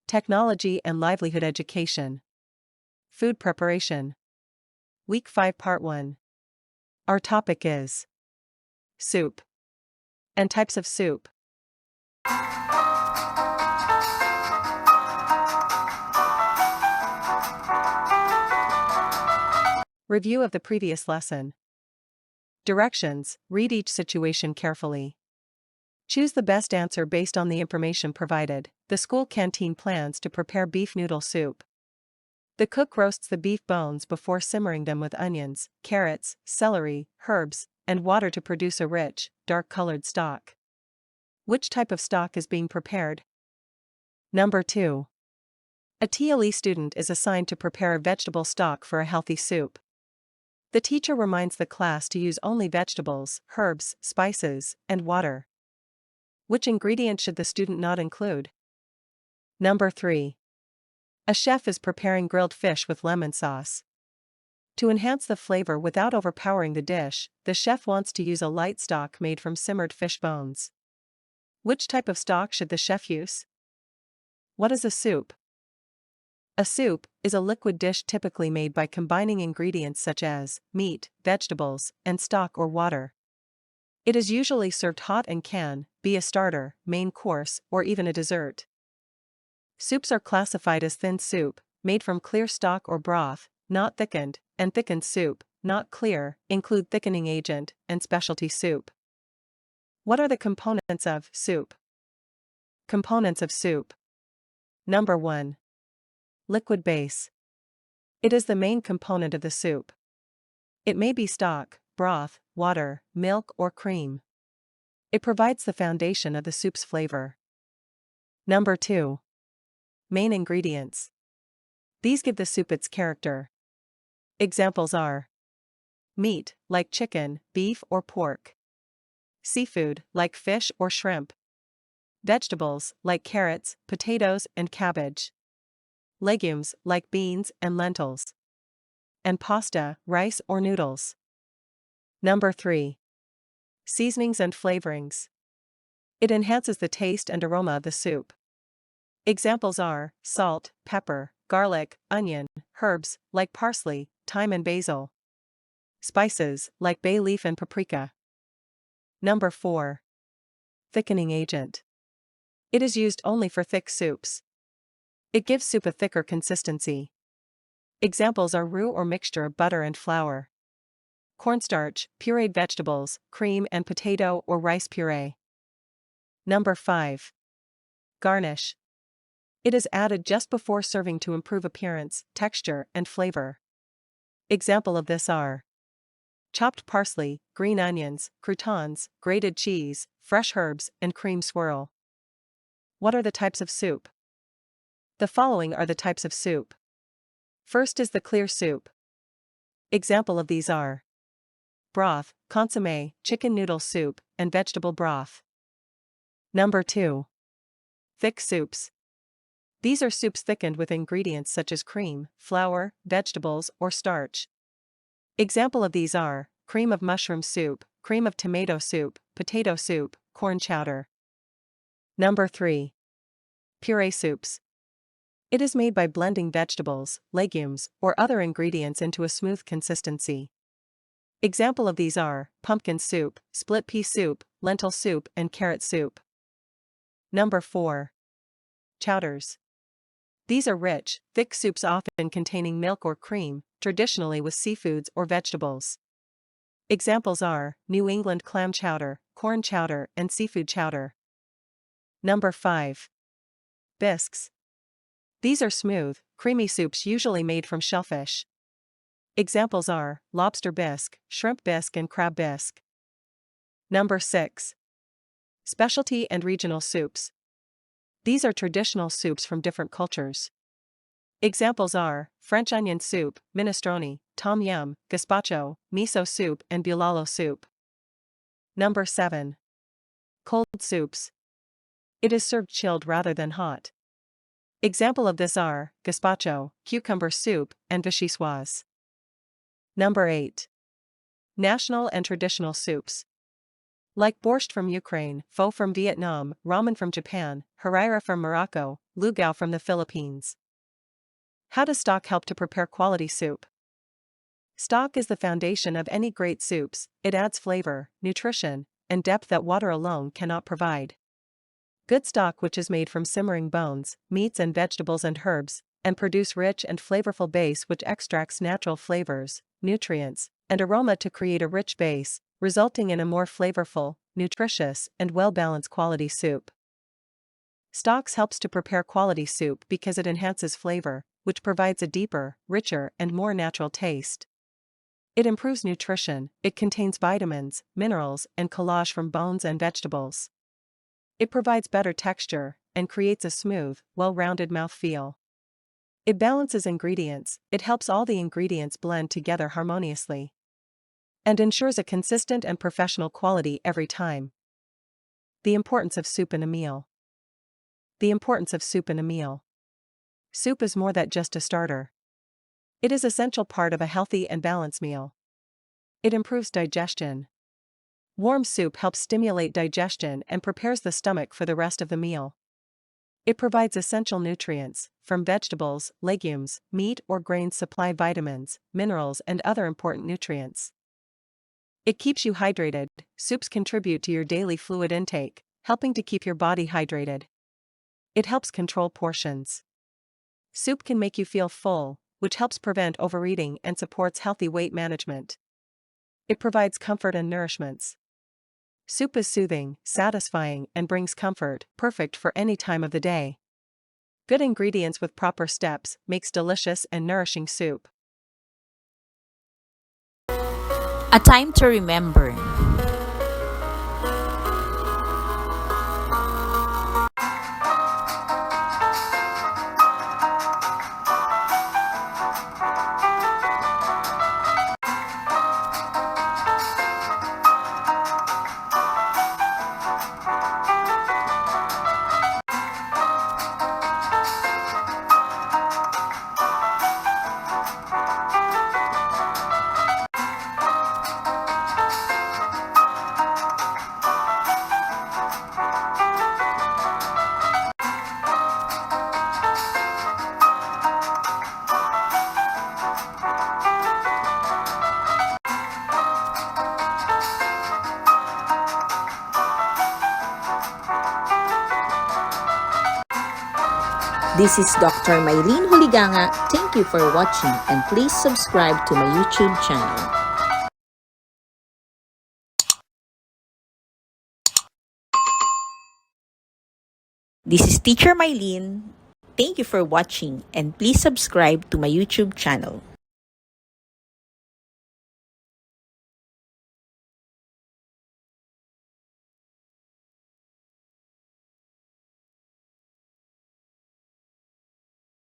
Technology and Livelihood Education. Food Preparation. Week 5 Part 1. Our topic is soup and types of soup. Review of the previous lesson. Directions: read each situation carefully. Choose the best answer based on the information provided. The school canteen plans to prepare beef noodle soup. The cook roasts the beef bones before simmering them with onions, carrots, celery, herbs, and water to produce a rich, dark-colored stock. Which type of stock is being prepared? Number 2. A TLE student is assigned to prepare a vegetable stock for a healthy soup. The teacher reminds the class to use only vegetables, herbs, spices, and water. Which ingredient should the student not include? Number 3. A chef is preparing grilled fish with lemon sauce. To enhance the flavor without overpowering the dish, the chef wants to use a light stock made from simmered fish bones. Which type of stock should the chef use? What is a soup? A soup is a liquid dish typically made by combining ingredients such as meat, vegetables, and stock or water. It is usually served hot and can be a starter, main course, or even a dessert. Soups are classified as thin soup, made from clear stock or broth, not thickened, and thickened soup, not clear, include thickening agent, and specialty soup. What are the components of soup? Components of soup. Number 1. Liquid base. It is the main component of the soup. It may be stock, broth, water, milk, or cream. It provides the foundation of the soup's flavor. Number 2. Main ingredients. These give the soup its character. Examples are meat, like chicken, beef, or pork. Seafood, like fish or shrimp. Vegetables, like carrots, potatoes, and cabbage. Legumes, like beans and lentils. And pasta, rice or noodles. Number 3. Seasonings and flavorings. It enhances the taste and aroma of the soup. Examples are salt, pepper, garlic, onion, herbs, like parsley, thyme and basil. Spices, like bay leaf and paprika. Number 4. Thickening agent. It is used only for thick soups. It gives soup a thicker consistency. Examples are roux or mixture of butter and flour. Cornstarch, pureed vegetables, cream and potato or rice puree. Number 5. Garnish. It is added just before serving to improve appearance, texture, and flavor. Example of this are chopped parsley, green onions, croutons, grated cheese, fresh herbs, and cream swirl. What are the types of soup? The following are the types of soup. First is the clear soup. Example of these are broth, consommé, chicken noodle soup, and vegetable broth. Number 2. Thick soups. These are soups thickened with ingredients such as cream, flour, vegetables, or starch. Example of these are cream of mushroom soup, cream of tomato soup, potato soup, corn chowder. Number 3. Puree soups. It is made by blending vegetables, legumes, or other ingredients into a smooth consistency. Example of these are pumpkin soup, split pea soup, lentil soup, and carrot soup. Number 4. Chowders. These are rich, thick soups often containing milk or cream, traditionally with seafoods or vegetables. Examples are New England clam chowder, corn chowder, and seafood chowder. Number 5. Bisques. These are smooth, creamy soups usually made from shellfish. Examples are lobster bisque, shrimp bisque, and crab bisque. Number 6. Specialty and regional soups. These are traditional soups from different cultures. Examples are French onion soup, minestrone, tom yum, gazpacho, miso soup, and bulalo soup. Number 7. Cold soups. It is served chilled rather than hot. Example of this are gazpacho, cucumber soup, and vichyssoise. Number 8. National and traditional soups. Like borscht from Ukraine, pho from Vietnam, ramen from Japan, harira from Morocco, Lugao from the Philippines. How does stock help to prepare quality soup? Stock is the foundation of any great soups. It adds flavor, nutrition, and depth that water alone cannot provide. Good stock, which is made from simmering bones, meats and vegetables and herbs, and produce rich and flavorful base which extracts natural flavors, nutrients, and aroma to create a rich base, resulting in a more flavorful, nutritious, and well-balanced quality soup. Stocks helps to prepare quality soup because it enhances flavor, which provides a deeper, richer, and more natural taste. It improves nutrition. It contains vitamins, minerals, and collage from bones and vegetables. It provides better texture and creates a smooth, well-rounded mouthfeel. It balances ingredients. It helps all the ingredients blend together harmoniously and ensures a consistent and professional quality every time. The importance of soup in a meal. The importance of soup in a meal. Soup is more than just a starter. It is an essential part of a healthy and balanced meal. It improves digestion. Warm soup helps stimulate digestion and prepares the stomach for the rest of the meal. It provides essential nutrients from vegetables, legumes, meat or grains, supply vitamins, minerals, and other important nutrients. It keeps you hydrated. Soups contribute to your daily fluid intake, helping to keep your body hydrated. It helps control portions. Soup can make you feel full, which helps prevent overeating and supports healthy weight management. It provides comfort and nourishments. Soup is soothing, satisfying, and brings comfort, perfect for any time of the day. Good ingredients with proper steps makes delicious and nourishing soup. A time to remember. This is Dr. Mylene Huliganga. Thank you for watching and please subscribe to my YouTube channel. This is Teacher Mylene. Thank you for watching and please subscribe to my YouTube channel.